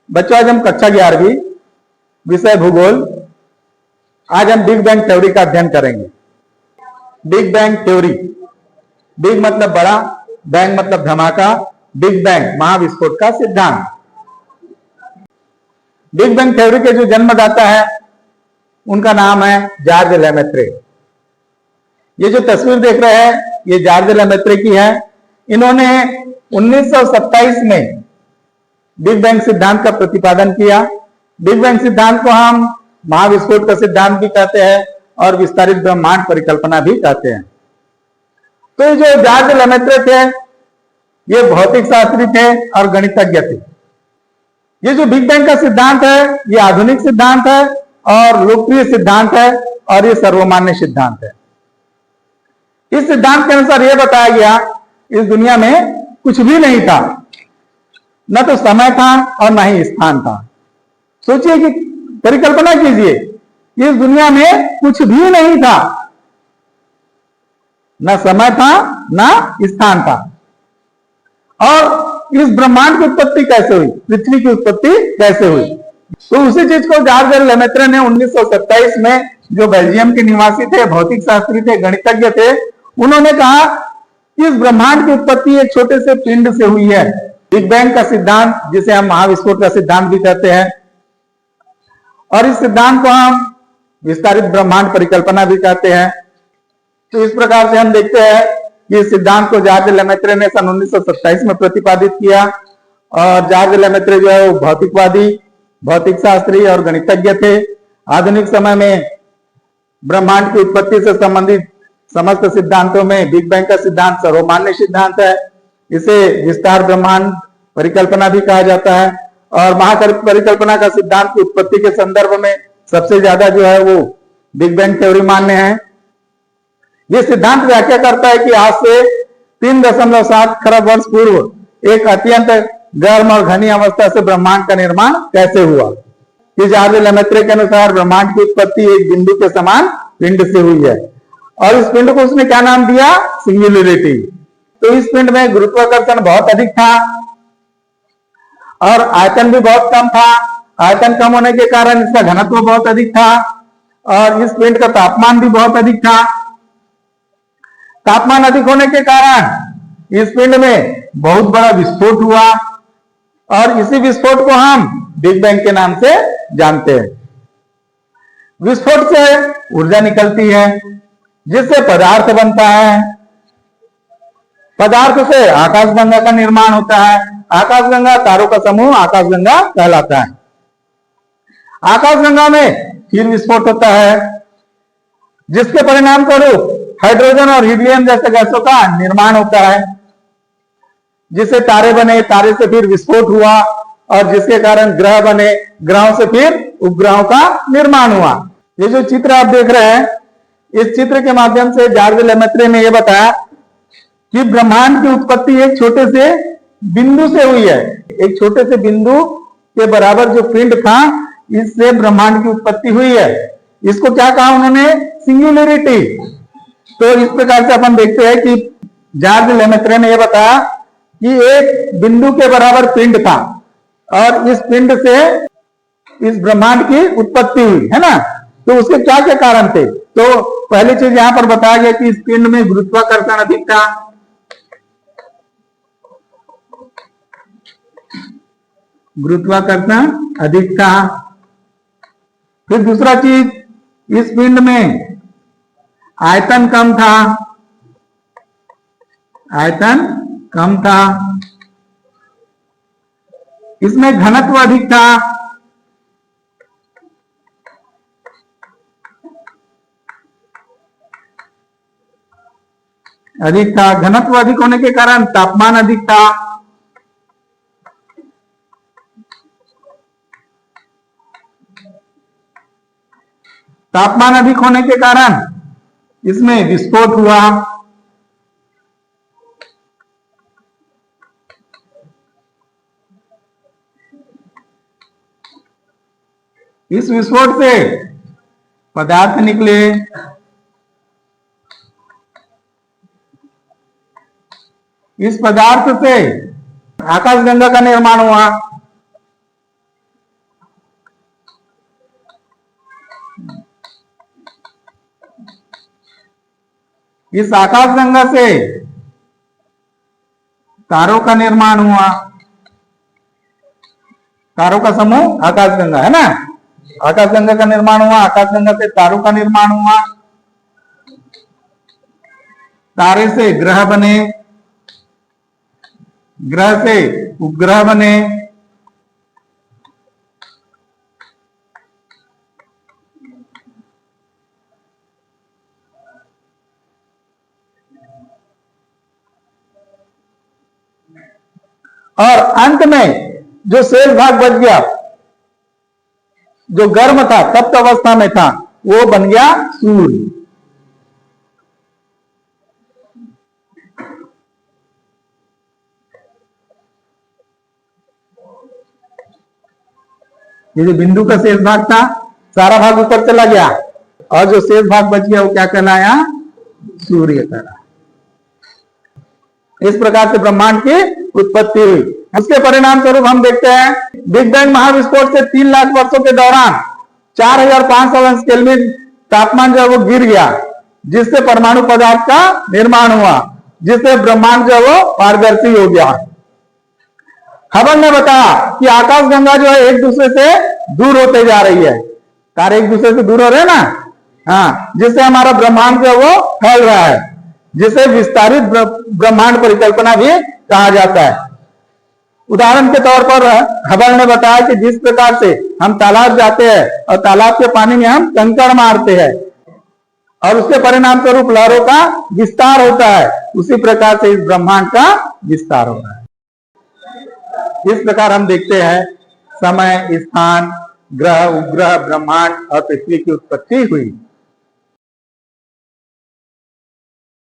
बच्चों, आज हम कक्षा 11वीं विषय भूगोल, आज हम बिग बैंग थ्योरी का अध्ययन करेंगे। बिग बैंग थ्योरी, बिग मतलब बड़ा, बैंग मतलब धमाका, बिग बैंग महाविस्फोट का सिद्धांत। बिग बैंग थ्योरी के जो जन्मदाता है उनका नाम है जॉर्ज लेमेत्रे। ये जो तस्वीर देख रहे हैं ये जॉर्ज लेमेत्रे की है। इन्होंने 1927 में बिग बैंग सिद्धांत का प्रतिपादन किया। बिग बैंग सिद्धांत को हम महाविस्फोट का सिद्धांत भी कहते हैं और विस्तारित ब्रह्मांड परिकल्पना भी कहते हैं। तो ये जो जॉर्ज लेमेत्रे थे ये भौतिक शास्त्री थे और गणितज्ञ थे। ये जो बिग बैंग का सिद्धांत है ये आधुनिक सिद्धांत है और लोकप्रिय सिद्धांत है और ये सर्वमान्य सिद्धांत है। इस सिद्धांत के अनुसार यह बताया गया इस दुनिया में कुछ भी नहीं था, न तो समय था और न ही स्थान था। सोचिए कि परिकल्पना कीजिए, इस दुनिया में कुछ भी नहीं था, न समय था न स्थान था। और इस ब्रह्मांड की उत्पत्ति कैसे हुई, पृथ्वी की उत्पत्ति कैसे हुई? तो उसी चीज को जॉर्ज लेमेत्रे ने 1927 में, जो बेल्जियम के निवासी थे, भौतिक शास्त्री थे, गणितज्ञ थे, उन्होंने कहा कि इस ब्रह्मांड की उत्पत्ति एक छोटे से पिंड से हुई है। बिग बैंग का सिद्धांत, जिसे हम महाविस्फोट का सिद्धांत भी कहते हैं, और इस सिद्धांत को हम विस्तारित ब्रह्मांड परिकल्पना भी कहते हैं। तो इस प्रकार से हम देखते हैं कि इस सिद्धांत को जॉर्ज लेमेत्रे ने सन 1927 में प्रतिपादित किया। और जॉर्ज लेमेत्रे जो है वो भौतिकवादी, भौतिक शास्त्री और गणितज्ञ थे। आधुनिक समय में ब्रह्मांड की उत्पत्ति से संबंधित समस्त सिद्धांतों में बिग बैंग का सिद्धांत सर्वमान्य सिद्धांत है। इसे विस्तार ब्रह्मांड परिकल्पना भी कहा जाता है। और महापरिकल्पना का सिद्धांत की उत्पत्ति के संदर्भ में सबसे ज्यादा जो है वो बिग बैंग थ्योरी मान्य है। यह सिद्धांत व्याख्या करता है कि आज से 3.7 खरब वर्ष पूर्व एक अत्यंत गर्म और घनी अवस्था से ब्रह्मांड का निर्माण कैसे हुआ। जॉर्ज लेमेत्रे के अनुसार ब्रह्मांड की उत्पत्ति एक बिंदु के समान पिंड से हुई है और इस पिंड को उसने क्या नाम दिया? सिंगुलरिटी। तो इस पिंड में गुरुत्वाकर्षण बहुत अधिक था और आयतन भी बहुत कम था। आयतन कम होने के कारण इसका घनत्व बहुत अधिक था और इस पिंड का तापमान भी बहुत अधिक था। तापमान अधिक होने के कारण इस पिंड में बहुत बड़ा विस्फोट हुआ और इसी विस्फोट को हम बिग बैंग के नाम से जानते हैं। विस्फोट से ऊर्जा निकलती है जिससे पदार्थ बनता है। पदार्थ से आकाशगंगा का निर्माण होता है। आकाशगंगा तारों का समूह आकाशगंगा कहलाता है। आकाशगंगा में फिर विस्फोट होता है जिसके परिणाम स्वरूप हाइड्रोजन और हीलियम जैसे गैसों का निर्माण होता है, जिससे तारे बने। तारे से फिर विस्फोट हुआ और जिसके कारण ग्रह बने। ग्रहों से फिर उपग्रहों का निर्माण हुआ। ये जो चित्र आप देख रहे हैं, इस चित्र के माध्यम से जॉर्ज लेमेत्रे ने यह बताया कि ब्रह्मांड की उत्पत्ति एक छोटे से बिंदु से हुई है। एक छोटे से बिंदु के बराबर जो पिंड था, इससे ब्रह्मांड की उत्पत्ति हुई है। इसको क्या कहा उन्होंने? सिंगुलरिटी। तो इस प्रकार से अपन देखते हैं कि जॉर्ज लेमेत्रे ने यह बताया कि एक बिंदु के बराबर पिंड था और इस पिंड से इस ब्रह्मांड की उत्पत्ति हुई है ना। तो उसके क्या क्या कारण थे? तो पहली चीज यहां पर बताया गया कि इस पिंड में गुरुत्वाकर्षण अधिक था। गुरुत्वाकर्षण अधिक था। फिर दूसरा चीज, इस पिंड में आयतन कम था। आयतन कम था। इसमें घनत्व अधिक था। अधिक था। घनत्व अधिक होने के कारण तापमान अधिक था। तापमान अधिक होने के कारण इसमें विस्फोट हुआ। इस विस्फोट से पदार्थ निकले। इस पदार्थ से आकाशगंगा का निर्माण हुआ। इस आकाशगंगा से तारों का निर्माण हुआ। तारों का समूह आकाशगंगा है ना। आकाशगंगा का निर्माण हुआ, आकाशगंगा से तारों का निर्माण हुआ, तारे से ग्रह बने, ग्रह से उपग्रह बने, और अंत में जो शेष भाग बच गया, जो गर्म था, तप्त अवस्था में था, वो बन गया सूर्य। ये जो बिंदु का शेष भाग था, सारा भाग ऊपर चला गया और जो शेष भाग बच गया वो क्या कहलाया? सूर्य कहलाया। इस प्रकार से ब्रह्मांड की उत्पत्ति हुई। उसके परिणाम स्वरूप हम देखते हैं बिग बैंग महाविस्फोट से 3 लाख वर्षों के दौरान 4500 अंश केल्विन तापमान जो है वो गिर गया, जिससे परमाणु पदार्थ का निर्माण हुआ, जिससे ब्रह्मांड जो है वो पारदर्शी हो गया। हबल ने बताया कि आकाशगंगा जो है एक दूसरे से दूर होते जा रही है। तारे एक दूसरे से दूर हो रहे हैं ना, हाँ, जिससे हमारा ब्रह्मांड जो है वो फैल रहा है, जिसे विस्तारित ब्रह्मांड परिकल्पना भी कहा जाता है। उदाहरण के तौर पर हबल ने बताया कि जिस प्रकार से हम तालाब जाते हैं और तालाब के पानी में हम कंकड़ मारते हैं और उसके परिणाम स्वरूप लहरों का विस्तार होता है, उसी प्रकार से इस ब्रह्मांड का विस्तार हो रहा है। इस प्रकार हम देखते हैं समय, स्थान, ग्रह, उपग्रह, ब्रह्मांड और पृथ्वी की उत्पत्ति हुई।